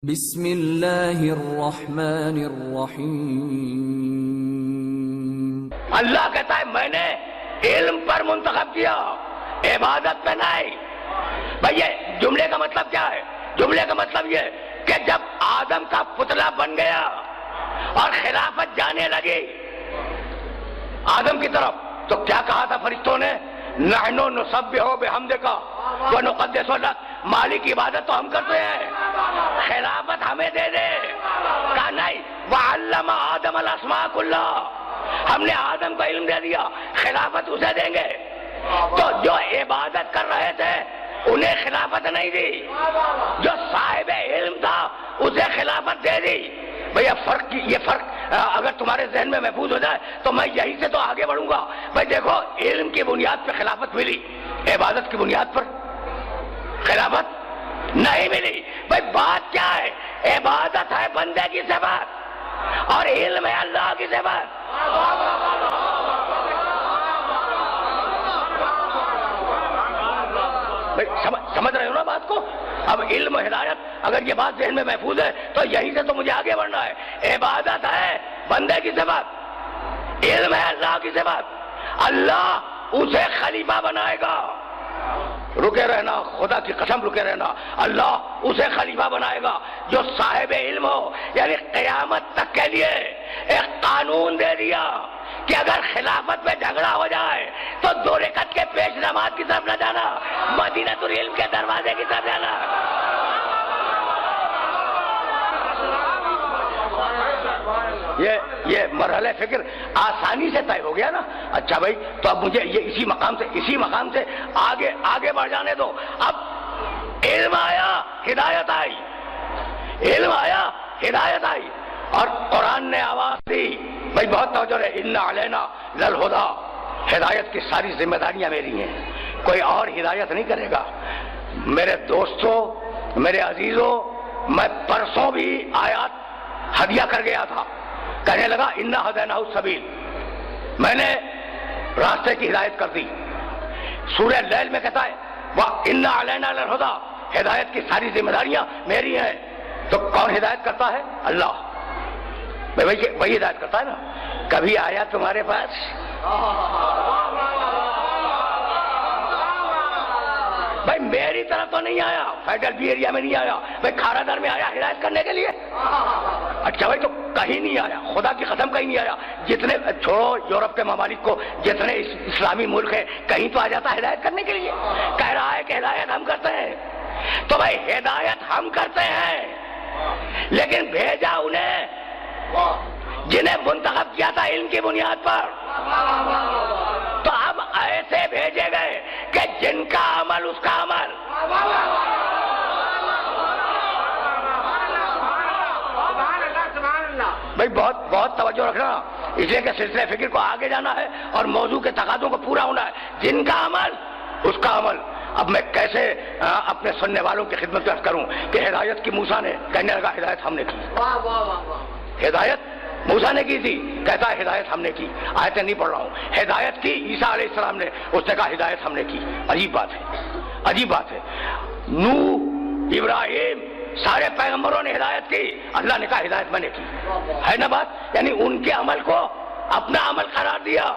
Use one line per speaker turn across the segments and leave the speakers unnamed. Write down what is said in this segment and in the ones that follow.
بسم اللہ الرحمن الرحیم۔
اللہ کہتا ہے میں نے علم پر منتخب کیا، عبادت پہ نہیں۔ بھئی یہ جملے کا مطلب کیا ہے؟ جملے کا مطلب یہ کہ جب آدم کا پتلا بن گیا اور خلافت جانے لگی آدم کی طرف، تو کیا کہا تھا فرشتوں نے؟ نحن نسبح بحمدک ونقدس لک، مالک کی عبادت تو ہم کرتے ہیں، خلافت ہمیں دے دے۔ کہا نہیں، وعلم آدم الاسماء کلها، ہم نے آدم کو علم دے دیا، خلافت اسے دیں گے۔ تو جو عبادت کر رہے تھے انہیں خلافت نہیں دی، جو صاحب علم تھا اسے خلافت دے دی۔ بھئی یہ فرق اگر تمہارے ذہن میں محفوظ ہو جائے تو میں یہی سے تو آگے بڑھوں گا۔ بھئی دیکھو، علم کی بنیاد پہ خلافت ملی، عبادت کی بنیاد پر خلافت نہیں ملی۔ بھئی بات کیا ہے؟ عبادت ہے بندے کی صفت اور علم ہے اللہ کی صفت۔ سمجھ رہے ہو نا بات کو؟ اب علم و ہدایت، اگر یہ بات ذہن میں محفوظ ہے تو یہی سے تو مجھے آگے بڑھنا ہے۔ عبادت ہے بندے کی صفت، علم ہے اللہ کی صفت، اللہ اسے خلیفہ بنائے گا۔ رکے رہنا، خدا کی قسم رکے رہنا، اللہ اسے خلیفہ بنائے گا جو صاحب علم ہو۔ یعنی قیامت تک کے لیے ایک قانون دے دیا کہ اگر خلافت میں جھگڑا ہو جائے تو 2 رکعت کے پیش نماز کی طرف نہ جانا، مدینۃ العلم کے دروازے کی طرف جانا۔ یہ مرحلہ فکر آسانی سے طے ہو گیا نا؟ اچھا بھائی، تو اب مجھے یہ اسی مقام سے آگے بڑھ جانے دو۔ اب علم آیا، ہدایت آئی، علم آیا، ہدایت آئی، اور قرآن نے آواز دی۔ بھائی بہت توجہ ہے، ان علینا للہدی، ہدایت کی ساری ذمہ داریاں میری ہیں، کوئی اور ہدایت نہیں کرے گا۔ میرے دوستوں، میرے عزیزوں، میں پرسوں بھی آیات ہدیہ کر گیا تھا، کہنے لگا انا ہدیناہ السبیل، میں نے راستے کی ہدایت کر دی۔ سورہ لیل میں کہتا ہے انا علینا للہدی، ہدایت کی ساری ذمہ داریاں میری ہیں۔ تو کون ہدایت کرتا ہے؟ اللہ۔ وہی ہدایت کرتا ہے نا۔ کبھی آیا تمہارے پاس بھائی میری طرف تو نہیں آیا، فیڈرل بی ایریا میں نہیں آیا، بھائی کھارا در میں آیا ہدایت کرنے کے لیے؟ اچھا بھائی، تو کہیں نہیں آیا، خدا کی قسم کہیں نہیں آیا۔ جتنے چھوڑو یورپ کے ممالک کو، جتنے اسلامی ملک ہیں، کہیں تو آ جاتا ہدایت کرنے کے لیے؟ کہہ رہا ہے کہ ہدایت ہم کرتے ہیں۔ تو بھائی ہدایت ہم کرتے ہیں، لیکن بھیجا انہیں جنہیں منتخب کیا تھا علم کی بنیاد پر۔ تو اب ایسے بھیجے گئے کہ جن کا عمل اس کا عمل۔ بھائی بہت توجہ رکھنا، اس لیے کہ سلسلہ فکر کو آگے جانا ہے اور موضوع کے تقاضوں کو پورا ہونا ہے۔ جن کا عمل اس کا عمل۔ اب میں کیسے اپنے سننے والوں کی خدمت عرض کروں کہ ہدایت کی موسیٰ نے، کہنے لگا ہدایت ہم نے کی۔ ہدایت موسیٰ نے کی تھی، کہتا ہے ہدایت ہم نے کی۔ آیتیں نہیں پڑھ رہا ہوں، ہدایت کی عیسیٰ علیہ السلام نے، اس نے کہا ہدایت ہم نے کی۔ عجیب بات ہے، عجیب بات ہے۔ نوح، ابراہیم، سارے پیغمبروں نے ہدایت کی، اللہ نے کہا ہدایت میں نے کی۔ ہے نا بات؟ یعنی ان کے عمل کو اپنا عمل قرار دیا۔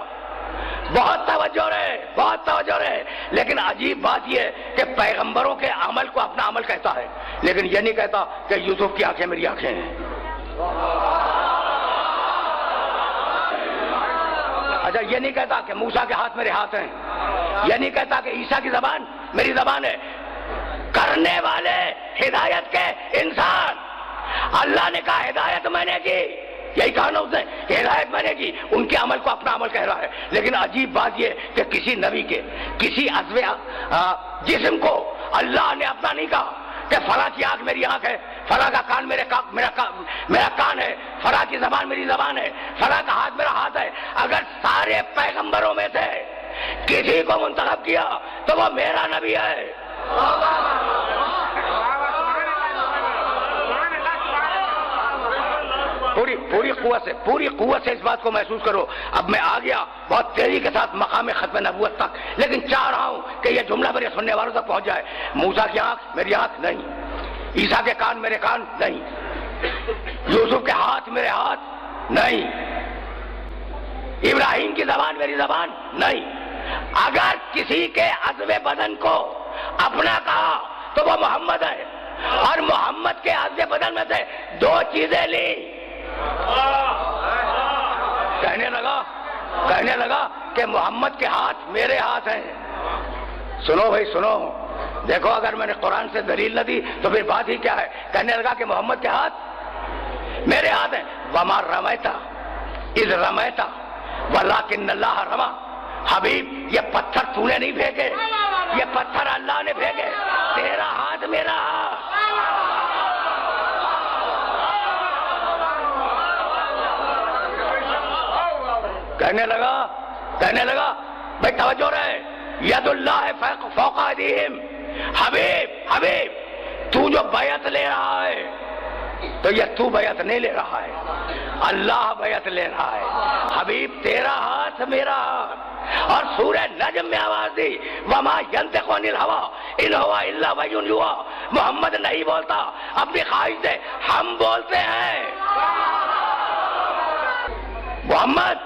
بہت توجہ رہے، بہت توجہ رہے۔ لیکن عجیب بات یہ ہے کہ پیغمبروں کے عمل کو اپنا عمل کہتا ہے، لیکن یہ نہیں کہتا کہ یوسف کی آنکھیں میری آنکھیں ہیں۔ اچھا، یہ نہیں کہتا کہ موسیٰ کے ہاتھ میرے ہاتھ ہیں، یہ نہیں کہتا کہ عیسیٰ کی زبان میری زبان ہے۔ کرنے والے ہدایت کے انسان، اللہ نے کہا ہدایت میں نے کی، یہی کہا نا اس نے کہ ہدایت میں نے کی، ان کے عمل کو اپنا عمل کہہ رہا ہے۔ لیکن عجیب بات یہ کہ کسی نبی کے کسی عضو جسم کو اللہ نے اپنا نہیں کہا کہ فلاں کی آنکھ میری آنکھ ہے، فلاں کا کان میرا کان ہے، فلاں کی زبان میری زبان ہے، فلاں کا ہاتھ میرا ہاتھ ہے۔ اگر سارے پیغمبروں میں سے کسی کو منتخب کیا تو وہ میرا نبی ہے۔ پوری قوت سے اس بات کو محسوس کرو۔ اب میں آ گیا بہت تیزی کے ساتھ مقام ختم نبوت تک، لیکن چاہ رہا ہوں کہ یہ جملہ میرے سننے والوں تک پہنچ جائے۔ موسیٰ کی آنکھ میری آنکھ نہیں، عیسیٰ کے کان میرے کان نہیں، یوسف کے ہاتھ میرے ہاتھ نہیں، ابراہیم کی زبان میری زبان نہیں۔ اگر کسی کے عضو بدن کو اپنا کہا تو وہ محمد ہے، اور محمد کے عضو بدن میں سے دو چیزیں لی، کہنے لگا کہ محمد کے ہاتھ میرے ہاتھ ہیں۔ سنو بھائی سنو، دیکھو اگر میں نے قرآن سے دلیل نہ دی تو پھر بات ہی کیا ہے؟ کہنے لگا کہ محمد کے ہاتھ میرے ہاتھ ہیں۔ وما رمیتا اذ رمیتا ولکن اللہ رما۔ حبیب یہ پتھر تو نے نہیں پھینکے، یہ پتھر اللہ نے پھینکے، تیرا ہاتھ میرا ہاتھ۔ کہنے لگا بھائی توجہ رہے، ید اللہ فوق ایدیہم۔ حبیب تو جو بیعت لے رہا ہے تو یہ تو بیعت نہیں لے رہا ہے، اللہ بیعت لے رہا ہے۔ حبیب تیرا ہاتھ میرا ہاتھ۔ اور سورہ نجم میں آواز دی، وما ینطق عن الہویٰ ان ہوا الا وحی یوحیٰ۔ محمد نہیں بولتا اپنی خواہش سے، ہم بولتے ہیں۔ محمد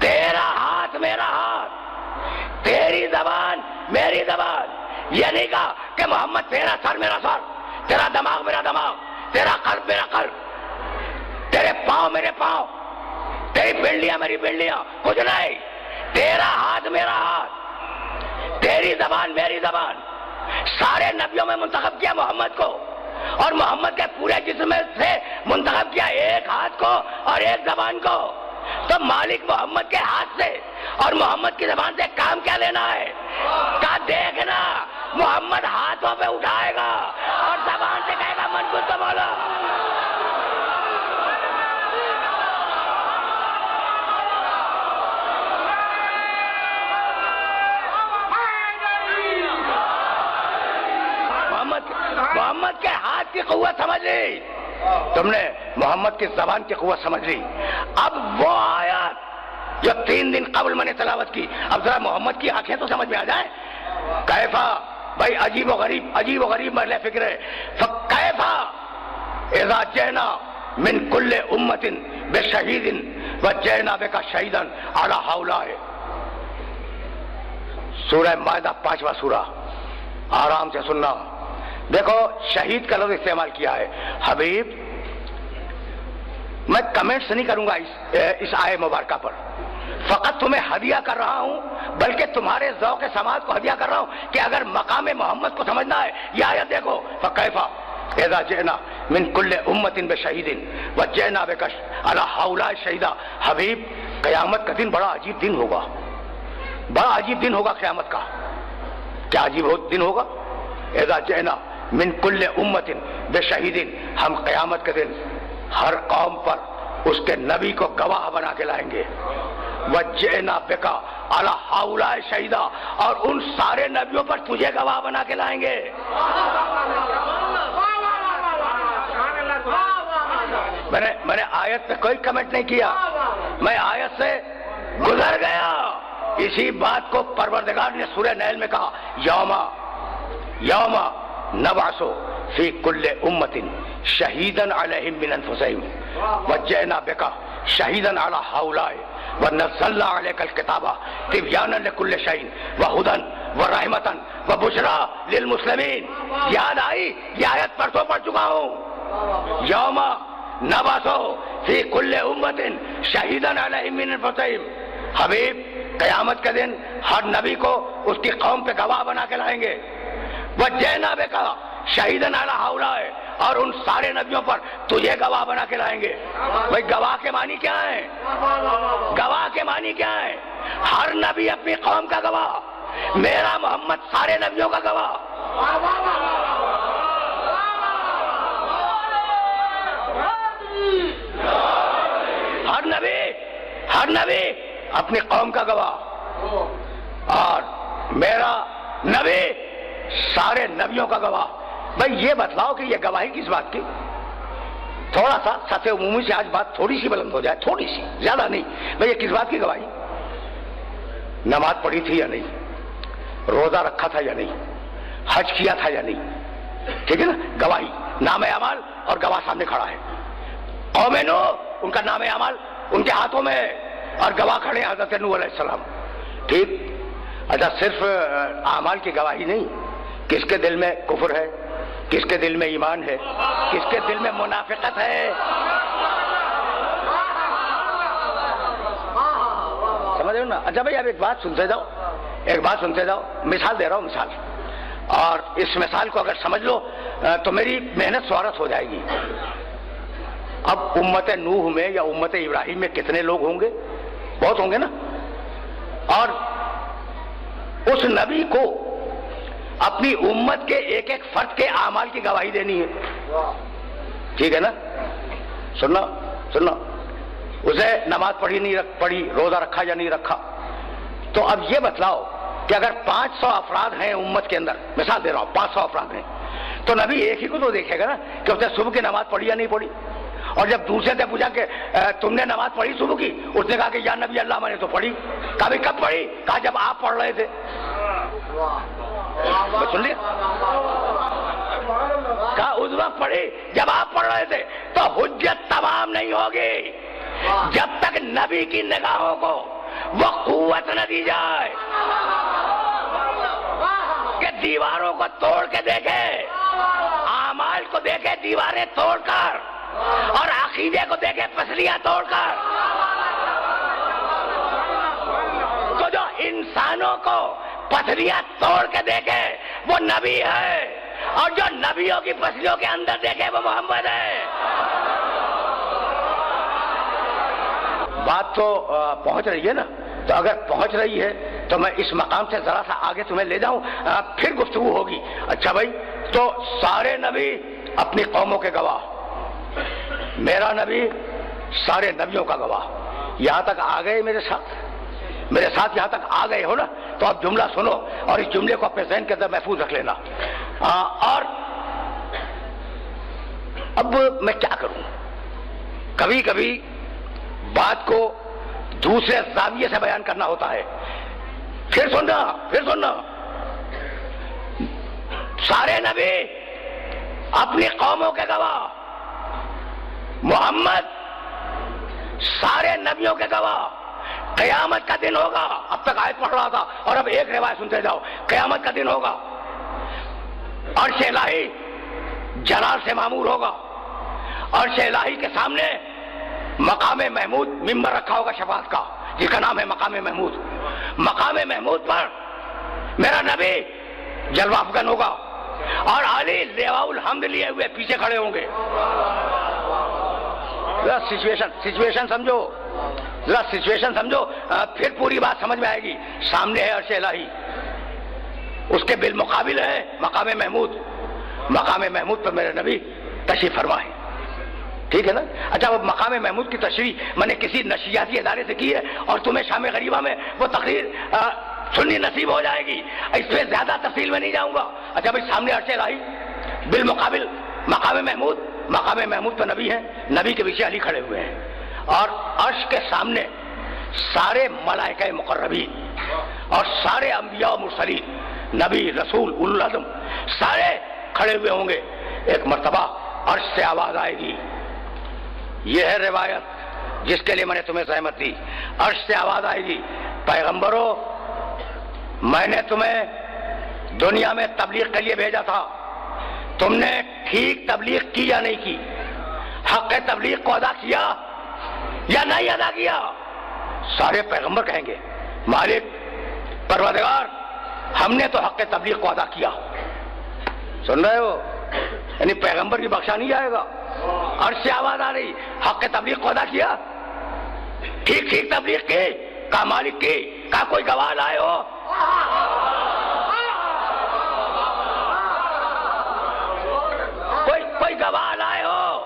تیرا ہاتھ میرا ہاتھ، تیری زبان میری زبان۔ یہ نہیں کہا کہ محمد تیرا سر میرا سر، تیرا دماغ میرا دماغ، تیرا قلب میرا قلب، تیرے پاؤں میرے پاؤں، تیری بینڈیاں میری بینڈیاں، کچھ نہیں۔ تیرا ہاتھ میرا ہاتھ، تیری زبان میری زبان۔ سارے نبیوں میں منتخب کیا محمد کو، اور محمد کے پورے جسم سے منتخب کیا ایک ہاتھ کو اور ایک زبان کو۔ تو مالک محمد کے ہاتھ سے اور محمد کی زبان سے کام کیا لینا ہے؟ کا دیکھنا محمد ہاتھوں پہ اٹھائے گا اور زبان سے کہے گا من کو تو بولا۔ محمد کے ہاتھ کی قوت سمجھ لی تم نے، محمد کی زبان کی قوت سمجھ لی۔ اب وہ آیات جو 3 دن قبل میں نے تلاوت کی، اب ذرا محمد کی آنکھیں تو سمجھ میں آ جائیں۔ کیفا، بھائی عجیب و غریب مرلے فکر ہے۔ فکیفا اذا جئنا من کل امت بشہید وجئنا بک شہیدا علی ہؤلاء۔ سورہ مائدہ 5واں سورہ، آرام سے سننا۔ دیکھو شہید کا لفظ استعمال کیا ہے۔ حبیب میں کمنٹس نہیں کروں گا اس آئے مبارکہ پر، فقط تمہیں ہدیہ کر رہا ہوں، بلکہ تمہارے ذوق سماعت کو ہدیہ کر رہا ہوں کہ اگر مقام محمد کو سمجھنا ہے یہ آیت دیکھو۔ فکیفا اذا جئنا من کل امت بشہید وجئنا بک علی ہؤلاء شہیدا۔ حبیب قیامت کا دن بڑا عجیب دن ہوگا، بڑا عجیب دن ہوگا قیامت کا۔ کیا عجیب دن ہوگا؟ اذا جئنا من کل امت بشہید، ہم قیامت کے دن ہر قوم پر اس کے نبی کو گواہ بنا کے لائیں گے۔ وجئنا بک علی ہؤلاء شہیدا، اور ان سارے نبیوں پر تجھے گواہ بنا کے لائیں گے۔ میں نے آیت پہ کوئی کمنٹ نہیں کیا، میں آیت سے گزر گیا۔ اسی بات کو پروردگار نے سورہ نیل میں کہا، یوم نبعث فی کل امت شہیدا علیہم من انفسہم وجئنا بک شہیدا علی ہؤلاء ونزلنا علیک الکتاب تبیانا لکل شیء وہدی ورحمۃ وبشریٰ للمسلمین۔ یاد آئی؟ یہ آیت پرسوں پڑھ چکا ہوں۔ یوم نبعث فی کل امت شہیدا علیہم من انفسہم۔ حبیب قیامت کے دن ہر نبی کو اس کی قوم پہ گواہ بنا کے لائیں گے۔ وجئنا بک شہیدا علی ہؤلاء، اور ان سارے نبیوں پر تجھے گواہ بنا کے لائیں گے۔ بھائی گواہ کے معنی کیا ہے؟ گواہ کے معنی کیا ہے؟ ہر نبی اپنی قوم کا گواہ، میرا محمد سارے نبیوں کا گواہ۔ ہر نبی اپنی قوم کا گواہ، اور میرا نبی سارے نبیوں کا گواہ۔ بھائی یہ بتلاؤ کہ یہ گواہی کس بات کی؟ تھوڑا سا سطح عمومی سے آج بات تھوڑی سی بلند ہو جائے، تھوڑی سی، زیادہ نہیں۔ بھائی یہ کس بات کی گواہی؟ نماز پڑھی تھی یا نہیں؟ روزہ رکھا تھا یا نہیں؟ حج کیا تھا یا نہیں؟ ٹھیک ہے نا, گواہی, نام اعمال اور گواہ سامنے کھڑا ہے. قوم نوح ان کا نام اعمال ان کے ہاتھوں میں ہے اور گواہ کھڑے ہیں حضرت نوح علیہ السلام. ٹھیک. اچھا, صرف اعمال کی گواہی نہیں, کس کے دل میں کفر ہے, کس کے دل میں ایمان ہے, کس کے دل میں منافقت ہے, سمجھ رہے ہو نا. اچھا بھائی اب ایک بات سنتے جاؤ, مثال دے رہا ہوں, مثال, اور اس مثال کو اگر سمجھ لو تو میری محنت سوارت ہو جائے گی. اب امت نوح میں یا امت ابراہیم میں کتنے لوگ ہوں گے؟ بہت ہوں گے نا. اور اس نبی کو اپنی امت کے ایک ایک فرد کے اعمال کی گواہی دینی ہے. ٹھیک ہے نا, سننا, اسے نماز پڑھی نہیں پڑھی, روزہ رکھا یا نہیں رکھا. تو اب یہ بتلاؤ کہ اگر 500 افراد ہیں امت کے اندر, مثال دے رہا ہوں 500 افراد ہیں, تو نبی ایک ہی کو تو دیکھے گا نا کہ اس نے صبح کی نماز پڑھی یا نہیں پڑھی. اور جب دوسرے سے پوچھا کہ تم نے نماز پڑھی صبح کی, اس نے کہا کہ یا نبی اللہ میں نے تو پڑھی. کہا بھی کب پڑھی؟ کہا جب آپ پڑھ رہے تھے. سن لیا, کہا اس وقت پڑھی جب آپ پڑھ رہے تھے. تو حجت تمام نہیں ہوگی جب تک نبی کی نگاہوں کو وہ قوت نہ دی جائے کہ دیواروں کو توڑ کے دیکھے, اعمال کو دیکھے دیواریں توڑ کر, اور عقیدے کو دیکھے پسلیاں توڑ کر. تو جو انسانوں کو پسلیاں توڑ کے دیکھے وہ نبی ہے, اور جو نبیوں کی پسلیوں کے اندر دیکھے وہ محمد ہے. بات تو پہنچ رہی ہے نا. تو اگر پہنچ رہی ہے تو میں اس مقام سے ذرا سا آگے تمہیں لے جاؤں, پھر گفتگو ہوگی. اچھا بھائی, تو سارے نبی اپنی قوموں کے گواہ, میرا نبی سارے نبیوں کا گواہ. یہاں تک آ گئے میرے ساتھ یہاں تک آ گئے ہو نا. تو اب جملہ سنو اور اس جملے کو اپنے ذہن کے اندر محفوظ رکھ لینا. اور اب میں کیا کروں, کبھی کبھی بات کو دوسرے زاویے سے بیان کرنا ہوتا ہے. پھر سننا, سارے نبی اپنی قوموں کے گواہ, محمد سارے نبیوں کے گواہ. قیامت کا دن ہوگا, اب تک آیت پڑھ رہا تھا اور اب ایک روایت سنتے جاؤ. قیامت کا دن ہوگا, عرش الہی جلال سے معمور ہوگا. عرش الہی کے سامنے مقام محمود ممبر رکھا ہوگا شفاعت کا, جس کا نام ہے مقام محمود. مقام محمود پر میرا نبی جلوہ افغن ہوگا, اور علی لیواء الحمد لیے ہوئے پیچھے کھڑے ہوں گے. سچویشن سمجھو, پھر پوری بات سمجھ میں آئے گی. سامنے ہے عرش الہی, اس کے بالمقابل ہے مقام محمود. مقام محمود پر میرے نبی تشریف فرما ہے. ٹھیک ہے نا. اچھا, وہ مقام محمود کی تشریح میں نے کسی نشریاتی ادارے سے کی ہے, اور تمہیں شام غریبہ میں وہ تقریر سننی نصیب ہو جائے گی. اس پہ زیادہ تفصیل میں نہیں جاؤں گا. اچھا بھائی, سامنے عرش الہی, بالمقابل مقام محمود. مقام محمود پر نبی ہیں, نبی کے پیچھے علی کھڑے ہوئے ہیں, اور عرش کے سامنے سارے ملائکہ مقربین اور سارے انبیاء و مرسلین, نبی رسول اولو العزم سارے کھڑے ہوئے ہوں گے. ایک مرتبہ عرش سے آواز آئے گی. یہ ہے روایت جس کے لیے میں نے تمہیں زحمت دی. عرش سے آواز آئے گی, پیغمبرو میں نے تمہیں دنیا میں تبلیغ کے لیے بھیجا تھا, تم نے ٹھیک تبلیغ کی یا نہیں کی؟ حق تبلیغ کو ادا کیا یا نہیں ادا کیا؟ سارے پیغمبر کہیں گے مالک پروردگار ہم نے تو حق تبلیغ کو ادا کیا. سن رہے ہو؟ یعنی پیغمبر کی بخشا نہیں جائے گا. عرش سے آواز آ رہی, حق تبلیغ کو ادا کیا, ٹھیک تبلیغ کی. کہا مالک کی. کہا کوئی گواہ لائے ہو؟ کوئی گواہ لائے ہو؟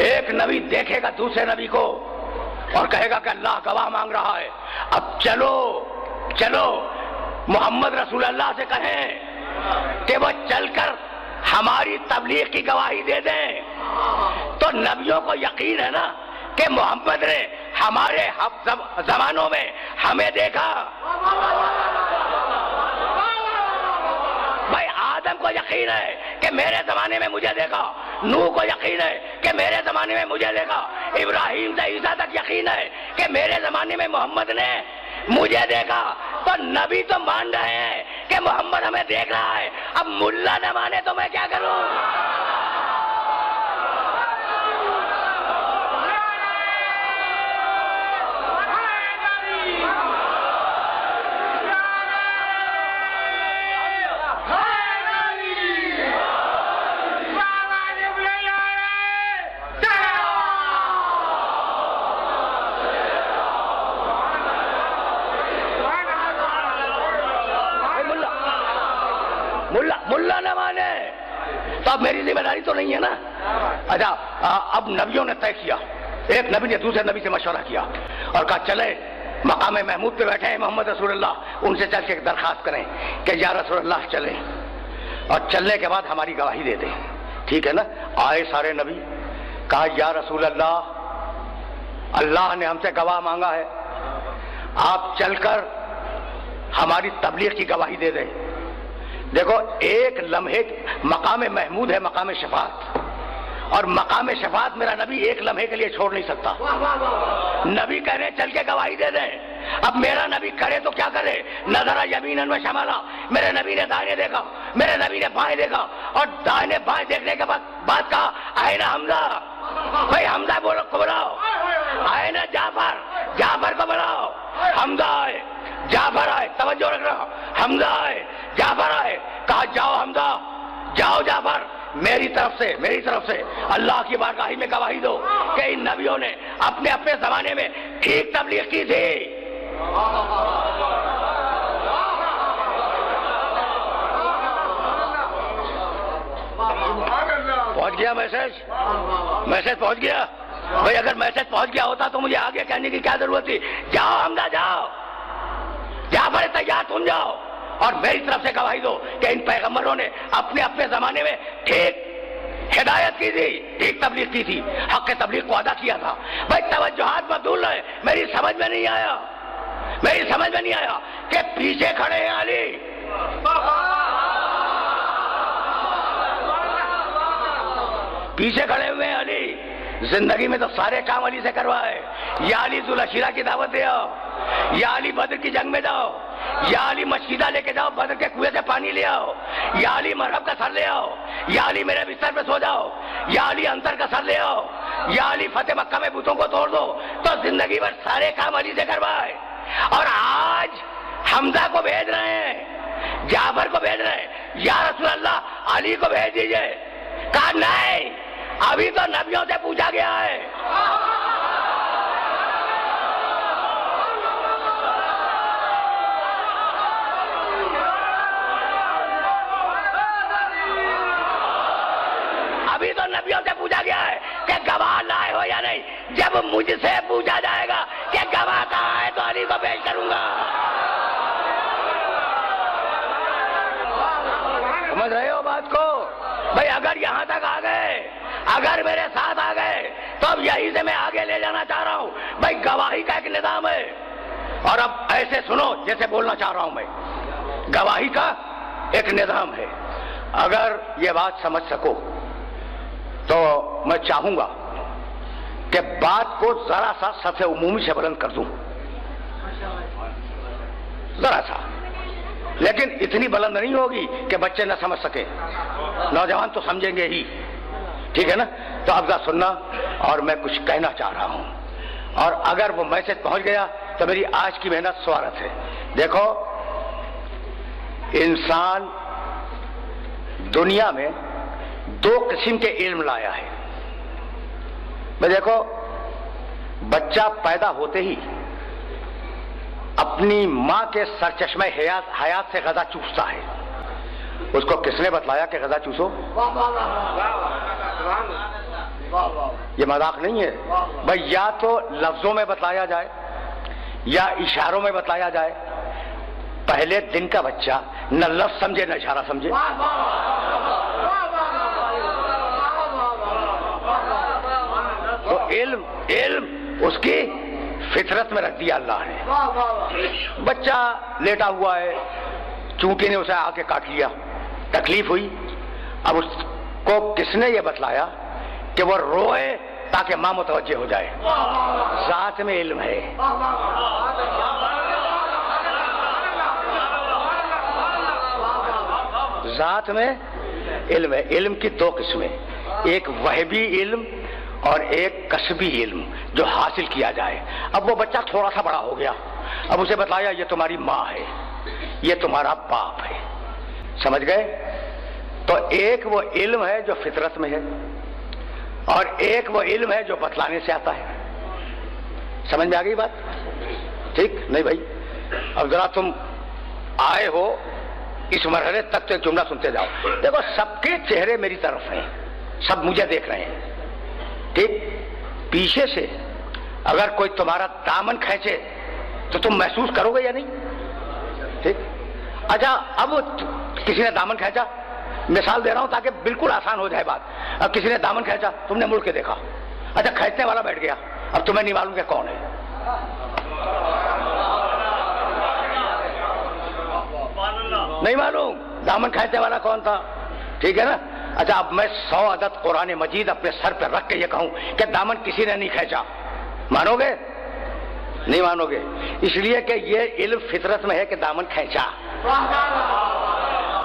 ایک نبی دیکھے گا دوسرے نبی کو اور کہے گا کہ اللہ گواہ مانگ رہا ہے. اب چلو محمد رسول اللہ سے کہیں کہ وہ چل کر ہماری تبلیغ کی گواہی دے دیں. تو نبیوں کو یقین ہے نا کہ محمد نے ہمارے زمانوں میں ہمیں دیکھا. بھائی آدم کو یقین ہے کہ میرے زمانے میں مجھے دیکھا، نوح کو یقین ہے کہ میرے زمانے میں مجھے دیکھا، ابراہیم سے عیسیٰ تک یقین ہے کہ میرے زمانے میں محمد نے مجھے دیکھا، تو نبی تو مان رہے ہیں کہ محمد ہمیں دیکھ رہا ہے، اب ملا نہ مانے تو میں کیا کروں؟ ملا نہ مانے تو اب میری ذمہ داری تو نہیں ہے نا۔ اچھا اب نبیوں نے طے کیا، ایک نبی نے دوسرے نبی سے مشورہ کیا اور کہا چلے مقام محمود پہ بیٹھے ہیں محمد رسول اللہ، ان سے چل کے ایک درخواست کریں کہ یا رسول اللہ چلیں اور چلنے کے بعد ہماری گواہی دے دیں، ٹھیک ہے نا؟ آئے سارے نبی، کہا یا رسول اللہ، اللہ نے ہم سے گواہ مانگا ہے، آپ چل کر ہماری تبلیغ کی گواہی دے دیں۔ دیکھو ایک لمحے مقام محمود ہے مقام شفاعت، اور مقام شفاعت میرا نبی ایک لمحے کے لیے چھوڑ نہیں سکتا۔ نبی کہہ رہے چل کے گواہی دے دیں، اب میرا نبی کرے تو کیا کرے؟ نظر یمیناً و شمالا، میرے نبی نے دائیں دیکھا، میرے نبی نے بائیں دیکھا، اور دائیں بائیں دیکھنے کے بعد کہا آئے نا حمزہ، بھائی حمزہ کو بلاؤ، آئے نا جعفر، جعفر کو بلاؤ، حمزہ آئے، جعفر آئے، توجہ رکھنا، حمزہ آئے، جعفر آئے، کہا جاؤ حمزہ، جاؤ جعفر، میری طرف سے اللہ کی بارگاہ میں گواہی دو کہ ان نبیوں نے اپنے اپنے زمانے میں ٹھیک تبلیغ کی تھی۔ پہنچ گیا میسج پہنچ گیا؟ بھائی اگر میسج پہنچ گیا ہوتا تو مجھے آگے کہنے کی کیا ضرورت تھی؟ جاؤ حمزہ جاؤ، جعفر تیار تم جاؤ اور میری طرف سے گواہی دو کہ ان پیغمبروں نے اپنے اپنے زمانے میں ٹھیک ہدایت کی تھی، ٹھیک تبلیغ کی تھی، حق کے تبلیغ کو ادا کیا تھا۔ بھائی توجہات مت بھول رہے، میری سمجھ میں نہیں آیا کہ پیچھے کھڑے ہیں علی، پیچھے کھڑے ہوئے ہیں علی، زندگی میں تو سارے کام علی سے کروائے، یا علی ذوالشیرہ کی دعوت دے آؤ، یا علی بدر کی جنگ میں جاؤ، یا علی مشیدہ لے کے جاؤ، بدر کے کنویں سے پانی لے آؤ، یا علی مرحب کا سر لے آؤ، یا علی میرے بستر پہ سو جاؤ، یا علی انصر کا سر لے آؤ، یا علی فتح مکہ میں بتوں کو توڑ دو، تو زندگی بھر سارے کام علی سے کروائے۔ اور آج حمزہ کو بھیج رہے ہیں، جعفر کو بھیج رہے ہیں، یا رسول اللہ علی کو بھیج دیجئے۔ کہا نہیں، ابھی تو نبیوں سے پوچھا گیا ہے۔ ابھی تو نبیوں سے پوچھا گیا ہے کہ گواہ لائے ہو یا نہیں، جب مجھ سے پوچھا جائے گا کہ گواہ کہاں ہے تو علی کو پیش کروں گا۔ سمجھ رہے ہو بات کو؟ بھائی اگر یہاں تک آ گئے، اگر میرے ساتھ آ گئے تو اب یہی سے میں آگے لے جانا چاہ رہا ہوں۔ بھائی گواہی کا ایک نظام ہے، اور اب ایسے سنو جیسے بولنا چاہ رہا ہوں میں۔ گواہی کا ایک نظام ہے، اگر یہ بات سمجھ سکو تو میں چاہوں گا کہ بات کو ذرا سا سطح عمومی سے بلند کر دوں، ذرا سا، لیکن اتنی بلند نہیں ہوگی کہ بچے نہ سمجھ سکے، نوجوان تو سمجھیں گے ہی، ٹھیک ہے نا؟ تو اب ذرا سننا، اور میں کچھ کہنا چاہ رہا ہوں، اور اگر وہ میسج پہنچ گیا تو میری آج کی محنت سوارت ہے۔ دیکھو انسان دنیا میں دو قسم کے علم لایا ہے۔ میں دیکھو بچہ پیدا ہوتے ہی اپنی ماں کے سرچشمہ حیات سے غذا چوستا ہے۔ اس کو کس نے بتلایا کہ غذا چوسو؟ یہ مذاق نہیں ہے بھائی، یا تو لفظوں میں بتلایا جائے یا اشاروں میں بتلایا جائے۔ پہلے دن کا بچہ نہ لفظ سمجھے نہ اشارہ سمجھے، تو علم اس کی فطرت میں رکھ دیا اللہ نے۔ بچہ لیٹا ہوا ہے، چونٹی نے اسے آ کے کاٹ لیا، تکلیف ہوئی. اب اس کو کس نے یہ بتلایا کہ وہ روئے تاکہ ماں متوجہ ہو جائے؟ ذات میں علم ہے. ذات میں علم ہے. علم کی دو قسمیں، ایک وہبی علم اور ایک کسبی علم جو حاصل کیا جائے. اب وہ بچہ تھوڑا سا بڑا ہو گیا، اب اسے بتایا یہ تمہاری ماں ہے، یہ تمہارا باپ ہے. سمجھ گئے؟ تو ایک وہ علم ہے جو فطرت میں ہے اور ایک وہ علم ہے جو بتلانے سے آتا ہے. سمجھ میں آ گئی بات؟ ٹھیک نہیں بھائی؟ اب ذرا تم آئے ہو اس مرحلے تک تو ایک جملہ سنتے جاؤ. دیکھو سب کے چہرے میری طرف ہیں، سب مجھے دیکھ رہے ہیں. ٹھیک؟ پیچھے سے اگر کوئی تمہارا دامن کھینچے تو تم محسوس کرو گے یا نہیں؟ ٹھیک؟ اچھا اب کسی نے دامن کھینچا، مثال دے رہا ہوں تاکہ بالکل آسان ہو جائے بات. اب کسی نے دامن کھینچا، تم نے مڑ کے دیکھا، اچھا کھینچنے والا بیٹھ گیا، اب تمہیں نہیں معلوم کہ کون ہے. نہیں معلوم دامن کھینچنے والا کون تھا. ٹھیک ہے نا؟ اچھا اب میں 100 عدد قرآن مجید اپنے سر پہ رکھ کے یہ کہوں کہ دامن کسی نے نہیں کھینچا، مانو گے؟ نہیں مانو گے. اس لیے کہ یہ علم فطرت میں ہے کہ دامن کھینچا.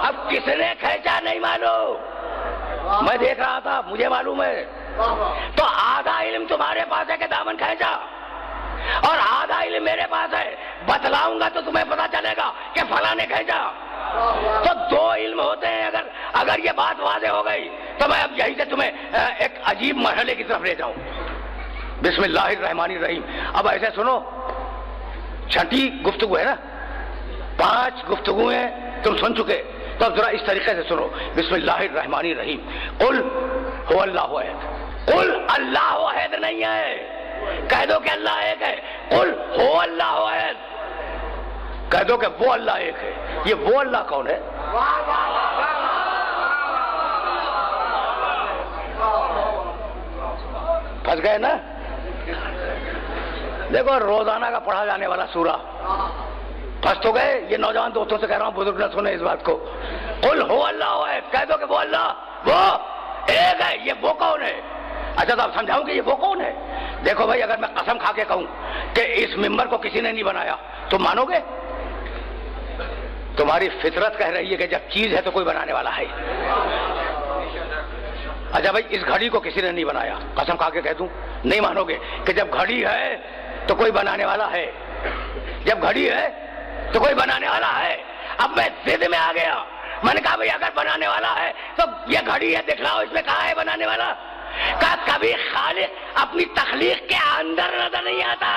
اب کس نے کھینچا نہیں معلوم، میں دیکھ رہا تھا مجھے معلوم ہے. تو آدھا علم تمہارے پاس ہے کہ دامن کھینچا اور آدھا علم میرے پاس ہے. بتلاؤں گا تو تمہیں پتا چلے گا کہ فلاں نے کھینچا. تو دو علم ہوتے ہیں. اگر یہ بات واضح ہو گئی تو میں اب یہی سے تمہیں ایک عجیب مرحلے کی طرف لے جاؤں. بسم اللہ الرحمن الرحیم. اب ایسے سنو، چھٹی گفتگو ہے نا، 5 گفتگویں تم سن چکے، تو اب ذرا اس طریقے سے سنو. بسم اللہ الرحمن الرحیم. قل هو اللہ احد. قل اللہ احد نہیں ہے، کہہ دو کہ اللہ ایک ہے. قل هو اللہ احد، کہہ دو کہ وہ اللہ ایک ہے. یہ وہ اللہ کون ہے؟ پھنس گئے نا؟ دیکھو روزانہ کا پڑھا جانے والا سورہ، پھنس تو گئے. یہ نوجوان دوستوں سے کہہ رہا ہوں، بزرگ نہ سنیں اس بات کو. قل هو اللہ ہے، کہہ دو کہ وہ اللہ وہ ایک ہے. یہ وہ کون ہے؟ اچھا تو اب سمجھاؤں کہ یہ وہ کون ہے. دیکھو بھائی، اگر میں قسم کھا کے کہوں کہ اس ممبر کو کسی نے نہیں بنایا تو مانو گے؟ تمہاری فطرت کہہ رہی ہے کہ جب چیز ہے تو کوئی بنانے والا ہے. اچھا بھائی، اس گھڑی کو کسی نے نہیں بنایا، قسم کھا کے کہہ دوں نہیں مانو گے کہ جب گھڑی ہے تو کوئی بنانے والا ہے. جب گھڑی ہے تو کوئی بنانے والا ہے. اب میں ضد میں آ گیا، میں نے کہا بھائی اگر بنانے والا ہے تو یہ گھڑی ہے، دکھلاؤ اس میں کہاں ہے بنانے والا. کہا کبھی خالق اپنی تخلیق کے اندر نظر نہیں آتا.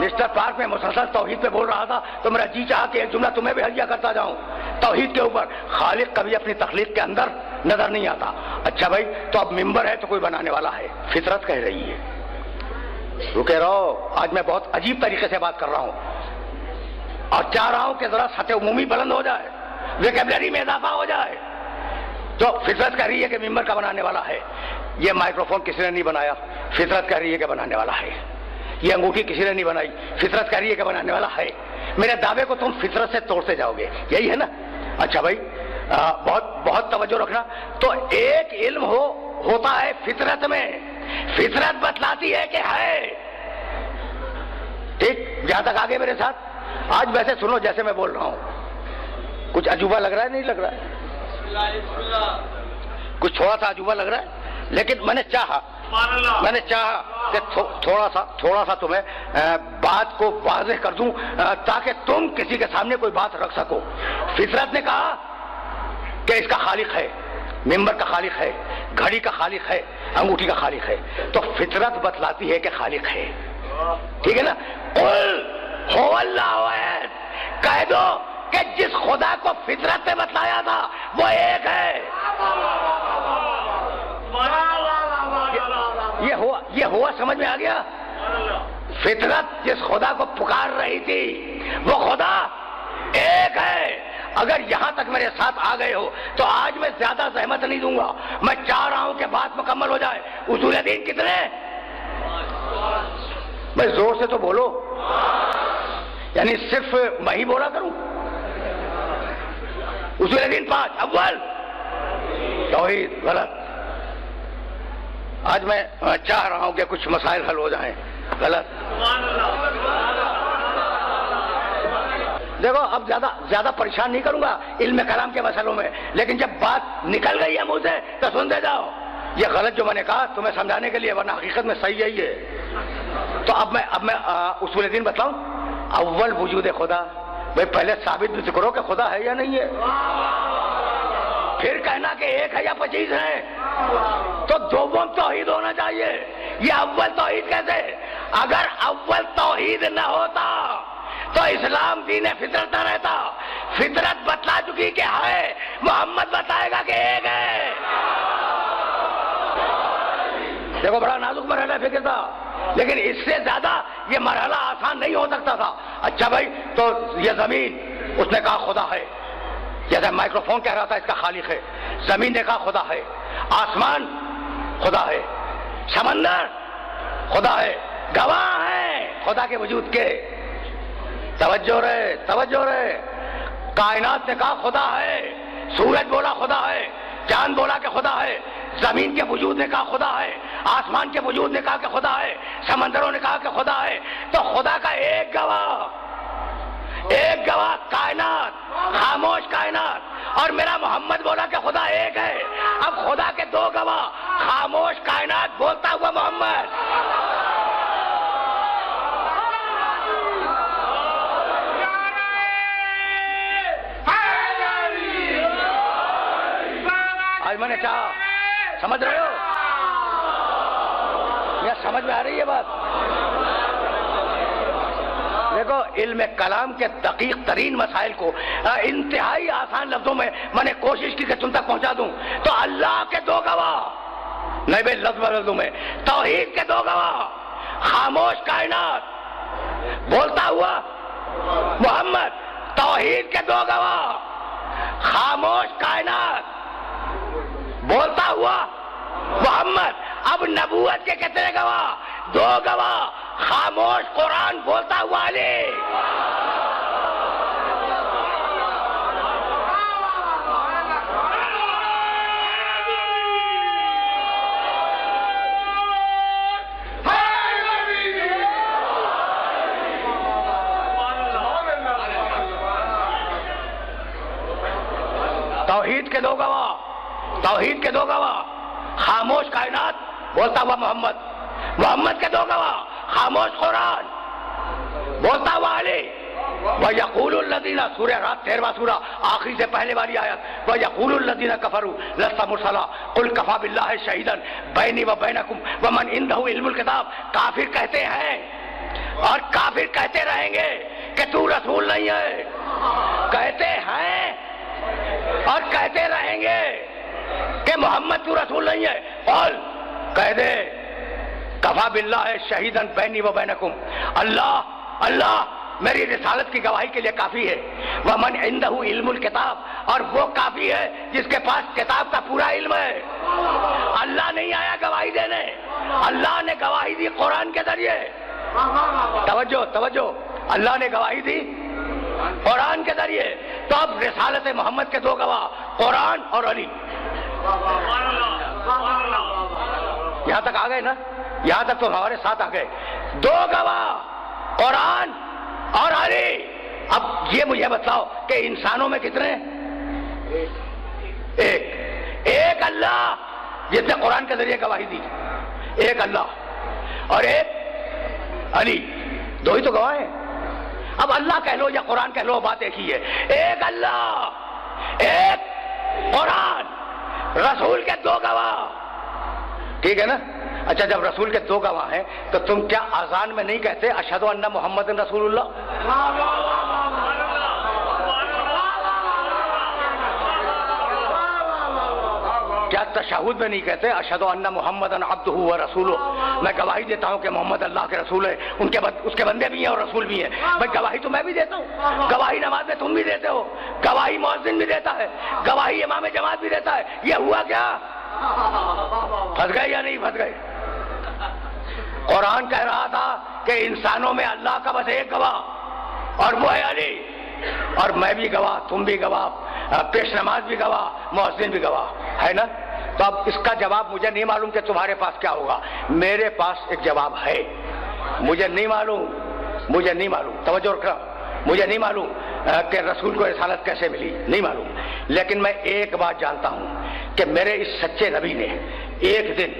مسٹر پارک میں مسلسل توحید پہ بول رہا تھا تو میرا جی چاہا کہ ایک جملہ تمہیں بھی حلیہ کرتا جاؤں توحید کے اوپر. خالق کبھی اپنی تخلیق کے اندر نظر نہیں آتا. اچھا بھائی، تو اب ممبر ہے تو کوئی بنانے والا ہے، فطرت کہہ رہی ہے. رکے رہو، آج میں بہت عجیب طریقے سے بات کر رہا ہوں اور چاہ رہا ہوں کہ ذرا سطح عمومی بلند ہو جائے، ویکیبلری میں اضافہ ہو جائے. تو فطرت کہہ رہی ہے کہ ممبر کا بنانے والا ہے. یہ مائکروفون کسی نے نہیں بنایا، فطرت کہہ رہی ہے کہ بنانے والا ہے. یہ انگوٹھی کسی نے نہیں بنائی، فطرت کہہ رہی ہے کہ بنانے والا ہے. میرے دعوے کو تم فطرت سے توڑتے جاؤ گے، یہی ہے نا؟ اچھا بھائی، بہت بہت توجہ رکھنا. تو ایک علم ہوتا ہے فطرت میں، فطرت بتلاتی ہے کہ ہے. ٹھیک؟ جہاں تک آگے میرے ساتھ. آج ویسے سنو جیسے میں بول رہا ہوں. کچھ عجوبہ لگ رہا ہے؟ نہیں لگ رہا ہے؟ کچھ تھوڑا سا عجوبہ لگ رہا ہے، لیکن میں نے چاہا کہ تھوڑا سا تمہیں بات کو واضح کر دوں تاکہ تم کسی کے سامنے کوئی بات رکھ سکو. فطرت نے کہا کہ اس کا خالق ہے، ممبر کا خالق ہے، گھڑی کا خالق ہے، انگوٹھی کا خالق ہے. تو فطرت بتلاتی ہے کہ خالق ہے. ٹھیک ہے نا؟ قل هو اللہ احد، کہہ دو کہ جس خدا کو فطرت نے بتلایا تھا وہ ایک ہے. یہ ہوا سمجھ میں آ گیا؟ فطرت جس خدا کو پکار رہی تھی وہ خدا ایک ہے. اگر یہاں تک میرے ساتھ آ گئے ہو تو آج میں زیادہ زحمت نہیں دوں گا، میں چاہ رہا ہوں کہ بات مکمل ہو جائے۔ اصول دین کتنے؟ بھائی زور سے تو بولو، یعنی صرف میں ہی بولا کروں؟ اصول دین 5۔ اول توحید، غلط۔ آج میں چاہ رہا ہوں کہ کچھ مسائل حل ہو جائیں، غلط۔ دیکھو اب زیادہ پریشان نہیں کروں گا علم کلام کے مسئلوں میں، لیکن جب بات نکل گئی ہے منہ سے تو سنتے جاؤ۔ یہ غلط جو میں نے کہا تمہیں سمجھانے کے لیے، ورنہ حقیقت میں صحیح ہے یہ۔ تو اب میں اصول دین بتلاؤں۔ اول وجود خدا، بھائی پہلے ثابت بھی کرو کہ خدا ہے یا نہیں ہے، پھر کہنا کہ ایک ہے یا 25 ہے۔ تو دوم توحید ہونا چاہیے۔ یہ اول توحید کیسے؟ اگر اول توحید نہ ہوتا تو اسلام دین فطرت نہ رہتا۔ فطرت بتلا چکی کہ ہے، محمد بتائے گا کہ ایک ہے۔ دیکھو بڑا نازک مرحلہ فکر تھا، لیکن اس سے زیادہ یہ مرحلہ آسان نہیں ہو سکتا تھا۔ اچھا بھائی، تو یہ زمین، اس نے کہا خدا ہے، جیسے مائکرو فون کہہ رہا تھا اس کا خالق ہے۔ زمین نے کہا خدا ہے، آسمان خدا ہے، سمندر خدا ہے، گواہ ہیں خدا کے وجود کے۔ توجہ رہے۔ کائنات نے کہا خدا ہے، سورج بولا خدا ہے، چاند بولا کہ خدا ہے، زمین کے وجود نے کہا خدا ہے، آسمان کے وجود نے کہا کہ خدا ہے، سمندروں نے کہا کہ خدا ہے۔ تو خدا کا ایک گواہ کائنات، خاموش کائنات، اور میرا محمد بولا کہ خدا ایک ہے۔ اب خدا کے دو گواہ، خاموش کائنات، بولتا ہوا محمد۔ آج میں نے چاہا، سمجھ رہے ہو یا سمجھ میں آ رہی ہے بات؟ دیکھو علم کلام کے دقیق ترین مسائل کو انتہائی آسان لفظوں میں نے کوشش کی کہ تم تک پہنچا دوں۔ تو اللہ کے دو گواہ، نہیں بھائی لفظوں میں، توحید کے دو گواہ، خاموش کائنات، بولتا ہوا محمد۔ توحید کے دو گواہ، خاموش کائنات، بولتا ہوا محمد۔ اب نبوت کے کتنے گواہ؟ دو گواہ، خاموش قرآن، بولتا ہوا علی۔ توحید کے دو گواہ، توحید کے دو گواہ، خاموش کائنات، بولتا ہوا محمد۔ محمد کے دو گواہ، خاموش قرآن، بولتا ہوا علی۔ وَيَقُولُ الَّذِينَ، سورہ رات 13واں سورہ، آخری سے پہلے والی آیت، وَيَقُولُ الَّذِينَ كَفَرُوا لَسْتَ مُرْسَلًا قُلْ كَفَىٰ بِاللَّهِ شَهِيدًا بَيْنِي وَبَيْنَكُمْ وَمَنْ عِندَهُ عِلْمُ الْكِتَابِ۔ کافر کہتے ہیں اور کافر کہتے رہیں گے کہ تو رسول نہیں ہے، کہتے ہیں اور کہتے رہیں گے کہ محمد تو رسول نہیں ہے۔ قل، کہہ دے، کفا باللہ شہیدن بینی و بینکم، اللہ میری رسالت کی گواہی کے لیے کافی ہے۔ ومن عندہ علم الکتاب، اور وہ کافی ہے جس کے پاس کتاب کا پورا علم ہے۔ اللہ نہیں آیا گواہی دینے، اللہ نے گواہی دی قرآن کے ذریعے۔ توجہ، اللہ نے گواہی دی قرآن کے ذریعے۔ تو اب رسالت محمد کے دو گواہ، قرآن اور علی۔ یہاں تک آ گئے نا؟ یہاں تک تو ہمارے ساتھ آ گئے۔ دو گواہ، قرآن اور علی۔ اب یہ مجھے بتاؤ کہ انسانوں میں کتنے؟ ایک اللہ جس نے قرآن کے ذریعے گواہی دی، ایک اللہ، اور ایک علی، دو ہی تو گواہ ہیں۔ اب اللہ کہہ لو یا قرآن کہہ لو، بات ایک ہی ہے۔ ایک اللہ، ایک قرآن، رسول کے دو گواہ، ٹھیک ہے نا؟ اچھا، جب رسول کے دو گواہ ہیں تو تم کیا اذان میں نہیں کہتے اشہدو ان محمد رسول اللہ؟ کیا تشہد میں نہیں کہتے اشہد ان محمد عبدہ و رسولہ، میں گواہی دیتا ہوں کہ محمد اللہ کے رسول ہے، اس کے بندے بھی ہیں اور رسول بھی ہیں. بھائی گواہی تو میں بھی دیتا ہوں، گواہی نماز میں تم بھی دیتے ہو، گواہی مؤذن بھی دیتا ہے، گواہی امام جماعت بھی دیتا ہے. یہ ہوا کیا؟ پھنس گئے یا نہیں پھنس گئے؟ قرآن کہہ رہا تھا کہ انسانوں میں اللہ کا بس ایک گواہ اور وہ ہے علی، اور میں بھی گواہ، تم بھی گواہ، پیش نماز بھی گواہ، مؤذن بھی گواہ ہے نا. تو اب اس کا جواب مجھے نہیں معلوم کہ تمہارے پاس کیا ہوگا، میرے پاس ایک جواب ہے. مجھے نہیں معلوم، توجہ رکھنا، مجھے نہیں معلوم کہ رسول کو رسالت کیسے ملی، نہیں معلوم. لیکن میں ایک بات جانتا ہوں کہ میرے اس سچے نبی نے ایک دن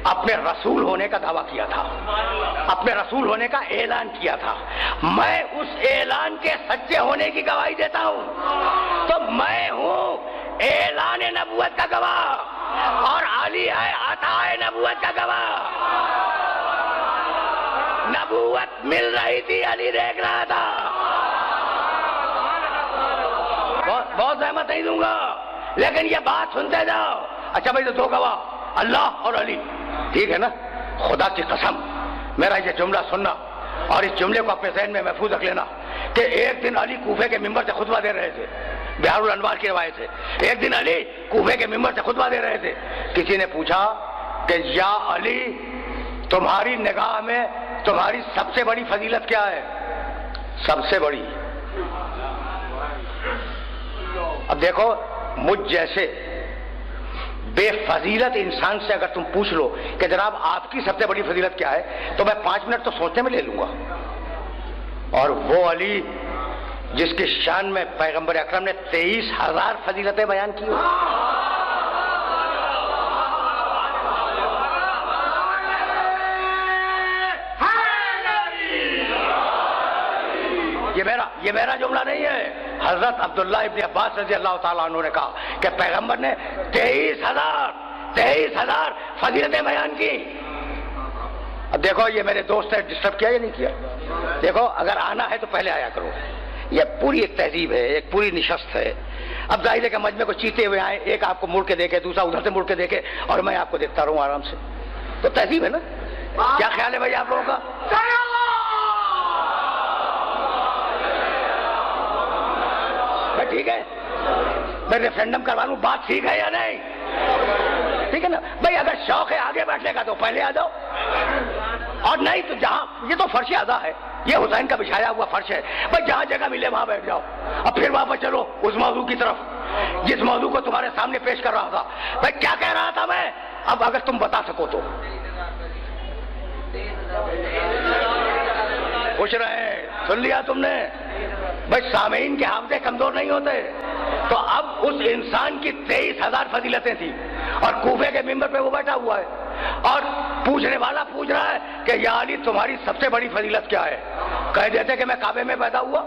اپنے رسول ہونے کا دعویٰ کیا تھا، اپنے رسول ہونے کا اعلان کیا تھا. میں اس اعلان کے سچے ہونے کی گواہی دیتا ہوں. تو میں ہوں اعلان نبوت کا گواہ اور علی ہے عطا نبوت کا گواہ. نبوت مل رہی تھی، علی دیکھ رہا تھا. بہت زحمت نہیں دوں گا، لیکن یہ بات سنتے جاؤ. اچھا بھائی، تو دو گواہ اللہ اور علی، ٹھیک ہے نا؟ خدا کی قسم میرا یہ جملہ سننا اور اس جملے کو اپنے ذہن میں محفوظ رکھ لینا کہ ایک دن علی کوفے کے ممبر سے خطبہ دے رہے تھے، بہار الانوار کی روایت سے. ایک دن علی کوفے کے ممبر سے خطبہ دے رہے تھے. کسی نے پوچھا کہ یا علی، تمہاری نگاہ میں تمہاری سب سے بڑی فضیلت کیا ہے؟ سب سے بڑی. اب دیکھو، مجھ جیسے بے فضیلت انسان سے اگر تم پوچھ لو کہ جناب آپ کی سب سے بڑی فضیلت کیا ہے، تو میں 5 منٹ تو سوچنے میں لے لوں گا. اور وہ علی جس کی شان میں پیغمبر اکرم نے 23,000 فضیلتیں بیان کی. یہ میرا جملہ نہیں ہے، حضرت عبداللہ ابن عباس رضی اللہ تعالیٰ عنہ نے کہا کہ پیغمبر نے 23,000 فضیلتیں بیان کی. اب دیکھو، یہ میرے دوست نے ڈسٹرب کیا یا نہیں کیا؟ دیکھو، اگر آنا ہے تو پہلے آیا کرو. یہ پوری ایک تہذیب ہے، ایک پوری نشست ہے. اب ظاہر ہے کہ مجمع کو چیتے ہوئے آئے، ایک آپ کو مڑ کے دیکھے، دوسرا ادھر سے مڑ کے دیکھے، اور میں آپ کو دیکھتا رہوں آرام سے. تو تہذیب ہے نا. کیا خیال ہے بھائی آپ لوگوں کا؟ ٹھیک ہے، میں ریفرینڈم کروا لوں، بات ٹھیک ہے یا نہیں؟ ٹھیک ہے نا بھائی. اگر شوق ہے آگے بیٹھنے کا تو پہلے آ جاؤ، اور نہیں تو جہاں یہ تو فرش ادا ہے، یہ حسین کا بچھایا ہوا فرش ہے بھائی، جہاں جگہ ملے وہاں بیٹھ جاؤ. اب پھر واپس چلو اس موضوع کی طرف جس موضوع کو تمہارے سامنے پیش کر رہا تھا. بھائی کیا کہہ رہا تھا میں؟ اب اگر تم بتا سکو تو. پوچھ رہے ہیں، سن لیا تم نے؟ بھائی سامعین کے حافظے کمزور نہیں ہوتے. تو اب اس انسان کی 23,000 فضیلتیں تھیں، اور کوفے کے ممبر پہ وہ بیٹھا ہوا ہے، اور پوچھنے والا پوچھ رہا ہے کہ یا علی تمہاری سب سے بڑی فضیلت کیا ہے؟ کہہ دیتے کہ میں کعبے میں پیدا ہوا.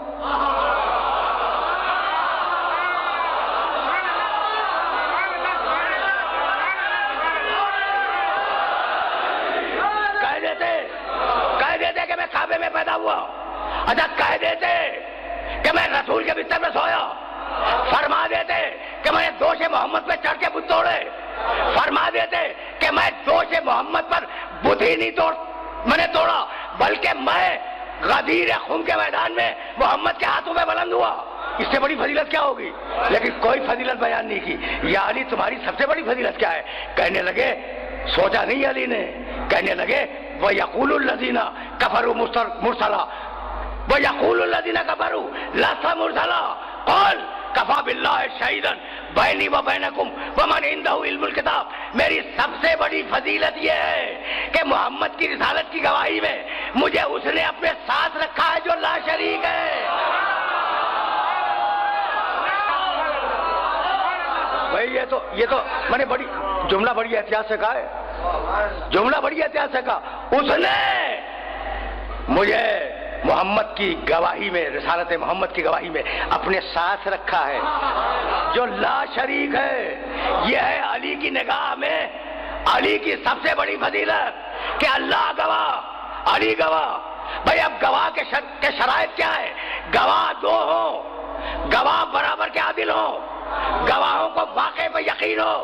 کہہ دیتے کہ میں کعبے میں پیدا ہوا. اچھا کہہ دیتے کہ میں رسول کے بستر میں سویا. فرما دیتے کہ میں نے دوش محمد پہ چڑھ کے بت توڑے. فرما دیتے کہ میں دوش محمد پر بت ہی نہیں میں نے توڑا، بلکہ میں غدیر خون کے میدان میں محمد کے ہاتھوں میں بلند ہوا. اس سے بڑی فضیلت کیا ہوگی؟ لیکن کوئی فضیلت بیان نہیں کی. یا علی تمہاری سب سے بڑی فضیلت کیا ہے؟ کہنے لگے، سوچا نہیں علی نے، کہنے لگے وَيَقُولُ الَّذِينَ كَفَرُوا مُرْسَلًا وَيَقُولُ الَّذِينَ كَفَرُوا لَسْتَ مُرْسَلًا قَالَ كَفَىٰ بِاللَّهِ شَهِيدًا بَيْنِي وَبَيْنَكُمْ وَمَنْ عِندَهُ عِلْمُ الْكِتَابِ. میری سب سے بڑی فضیلت یہ ہے کہ محمد کی رسالت کی گواہی میں مجھے اس نے اپنے ساتھ رکھا ہے جو لا شریک ہے. بھائی یہ تو میں نے جملہ بڑی احتیاط سے کہا ہے، جملہ بڑی احتیاط سے کہا. اس نے مجھے محمد کی گواہی میں، رسالت محمد کی گواہی میں اپنے ساتھ رکھا ہے جو لا شریک ہے. یہ ہے علی کی نگاہ میں علی کی سب سے بڑی فضیلت کہ اللہ گواہ، علی گواہ. بھائی اب گواہ کے شرائط کیا ہے؟ گواہ دو ہوں، گواہ برابر کے عادل ہوں، گواہوں کو واقع پہ یقین ہو.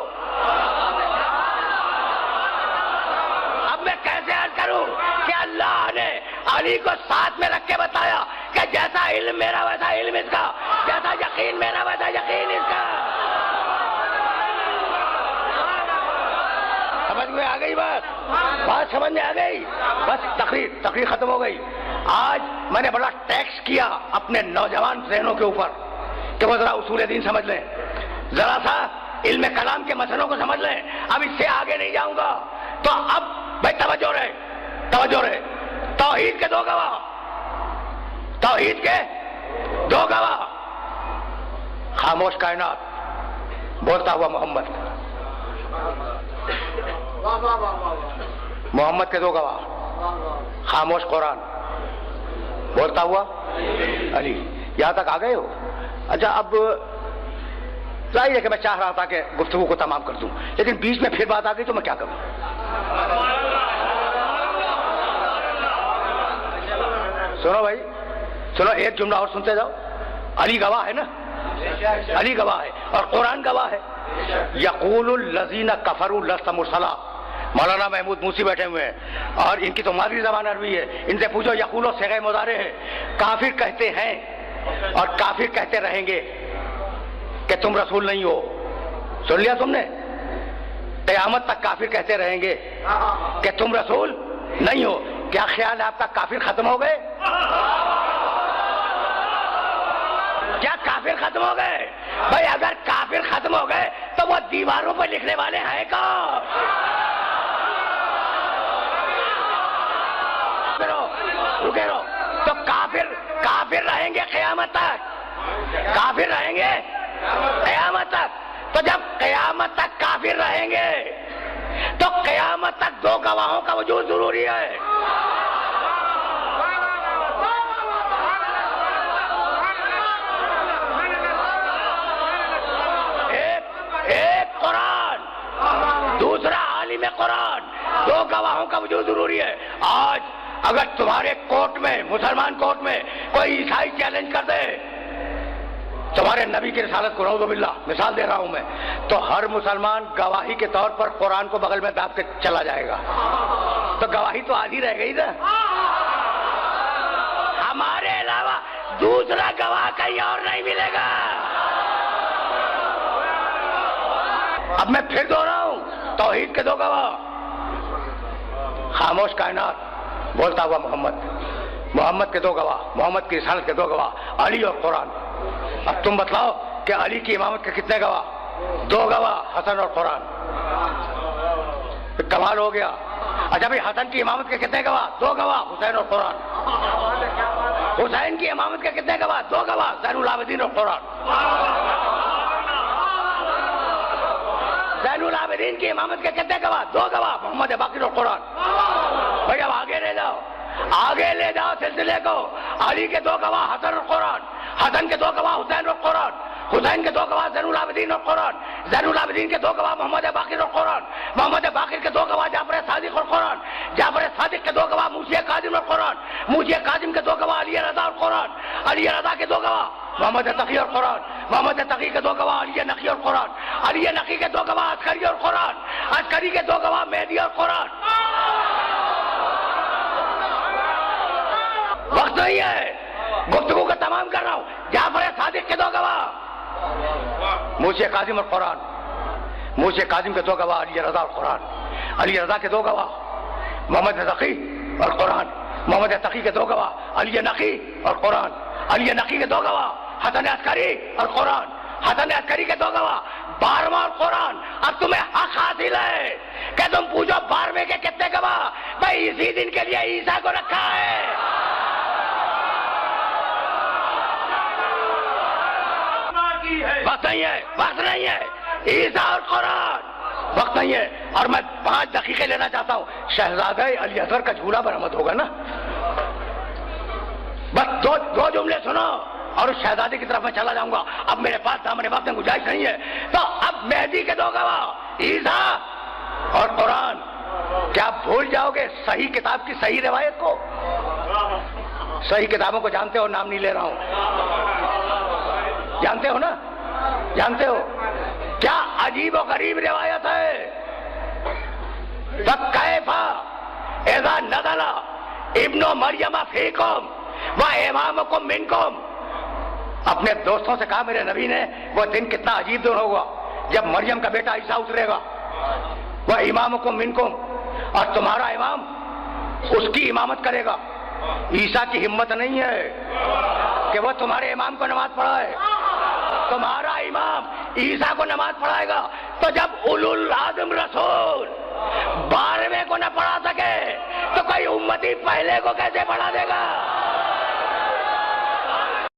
میں کیسے عرض کروں کہ اللہ نے علی کو ساتھ میں رکھ کے بتایا کہ جیسا علم میرا ویسا علم اس کا، جیسا یقین میرا ویسا یقین اس کا. سمجھ میں آ گئی بات سمجھ میں آ گئی. بس تقریر ختم ہو گئی. آج میں نے بڑا ٹیکس کیا اپنے نوجوان ذہنوں کے اوپر کہ وہ ذرا اصول دین سمجھ لیں، ذرا سا علم کلام کے مسئلوں کو سمجھ لیں. اب اس سے آگے نہیں جاؤں گا. تو اب بھائی توجہ رہے. توحید کے دو گواہ، خاموش کائنات، بولتا ہوا محمد کے دو گواہ، خاموش قرآن، بولتا ہوا علی. یہاں تک آ گئے ہو؟ اچھا اب ظاہر ہے کہ میں چاہ رہا تھا کہ گفتگو کو تمام کر دوں، لیکن بیچ میں پھر بات آ گئی تو میں کیا کروں؟ سنو بھائی سنو، ایک جملہ اور سنتے جاؤ. علی گواہ ہے نا، علی گواہ ہے اور قرآن گواہ ہے. یقول الذین کفروا لست مرسلا. مولانا محمود موسی بیٹھے ہوئے ہیں اور ان کی تو مادری زبان عربی ہے. ان سے پوچھو، یقول صیغہ مضارع ہے. کافر کہتے ہیں اور کافر کہتے رہیں گے کہ تم رسول نہیں ہو. سن لیا تم نے؟ قیامت تک کافر کہتے رہیں گے کہ تم رسول نہیں ہو. کیا خیال ہے آپ کا کافر ختم ہو گئے؟ کیا کافر ختم ہو گئے؟ بھائی اگر کافر ختم ہو گئے تو وہ دیواروں پر لکھنے والے ہیں کون؟ رکے رہو. تو کافر رہیں گے قیامت تک، کافر رہیں گے قیامت تک. تو جب قیامت تک کافر رہیں گے تو قیامت تک دو گواہوں کا وجود ضروری ہے. ایک قرآن، دوسرا عالم قرآن، دو گواہوں کا وجود ضروری ہے. آج اگر تمہارے کورٹ میں، مسلمان کورٹ میں کوئی عیسائی چیلنج کر دے تمہارے نبی کی رسالت کو، نعوذ باللہ مثال دے رہا ہوں میں، تو ہر مسلمان گواہی کے طور پر قرآن کو بغل میں داب کے چلا جائے گا. تو گواہی تو آدھی رہ گئی نا. ہمارے علاوہ دوسرا گواہ کہیں اور نہیں ملے گا. اب میں پھر دوہراؤں، توحید کے دو گواہ، خاموش کائنات، بولتا ہوا محمد کے دو گواہ، محمد کی رسالت کے دو گواہ، علی اور قرآن. اب تم بتلاؤ کہ علی کی امامت کے کتنے گواہ؟ دو گواہ، حسن اور قرآن. کمال ہو گیا. اچھا بھائی حسن کی امامت کے کتنے گواہ؟ دو گواہ، حسین اور قرآن. حسین کی امامت کے کتنے گواہ؟ دو گواہ، زین العابدین اور قرآن. زین العابدین کی امامت کے کتنے گواہ؟ دو گواہ، محمد باقر اور قرآن. بھائی اب آگے لے جاؤ سلسلے کو. علی کے دو گواہ حسن اور قرآن، حسن کے دو گواہ حسین اور قرآن، حسین کے دو گواہ زین العابدین اور قرآن، زین العابدین کے دو گواہ محمد باقر اور قرآن، محمد باقر کے دو گواہ جعفر صادق اور قرآن، جعفر صادق کے دو گواہ موسی کاظم اور قرآن، موسی کاظم کے دو گواہ علی رضا اور قرآن، علی رضا کے دو گواہ محمد تقی اور قرآن، محمد تقی کے دو گواہ علی نقی اور قرآن، علی نقی کے دو گواہ عسکری اور قرآن، عسکری کے دو گواہ مہدی اور قرآن. وقت نہیں ہے، گفتگو کا تمام کر رہا ہوں. جعفر صادق کے دو گواہ موسی کاظم اور قرآن، موسی کاظم کے دو گواہ علی رضا اور قرآن، علی رضا کے دو گواہ محمد تقی اور قرآن، محمد تقی کے دو گواہ علی نقی اور قرآن، علی نقی کے دو گواہ حسن عسکری اور قرآن، حسن عسکری کے دو گواہ 12واں اور قرآن. اب تمہیں حق حاصل ہے کہ تم پوچھو 12ویں کے کتنے گواہ؟ بھائی اسی دن کے لیے عیسیٰ کو رکھا ہے. وقت نہیں ہے عیسیٰ اور قرآن، وقت نہیں ہے. اور میں 5 دقیقے لینا چاہتا ہوں. شہزادہ علی اصغر کا جھولا برآمد ہوگا نا؟ بس دو جملے سنو اور اس شہزادے کی طرف میں چلا جاؤں گا. اب میرے پاس دامن وقت میں گنجائش نہیں ہے. تو اب مہدی کے دو گواہ عیسیٰ اور قرآن. کیا آپ بھول جاؤ گے صحیح کتاب کی صحیح روایت کو؟ صحیح کتابوں کو جانتے ہو، نام نہیں لے رہا ہوں. جانتے ہو نا؟ جانتے ہو کیا عجیب و غریب روایت ہے؟ فَكَيْفَ اذا نزل ابن مریم فیکم و امامکم منکم. اپنے دوستوں سے کہا میرے نبی نے وہ دن کتنا عجیب دن ہوگا جب مریم کا بیٹا عیسیٰ اترے گا. وہ امامکم منکم، اور تمہارا امام اس کی امامت کرے گا. عیسیٰ کی ہمت نہیں ہے کہ وہ تمہارے امام کو نماز پڑھائے. تمہارا امام عیسیٰ کو نماز پڑھائے گا. تو جب اولو العزم رسول 12ویں کو نہ پڑھا سکے تو کوئی امتی پہلے کو کیسے پڑھا دے گا؟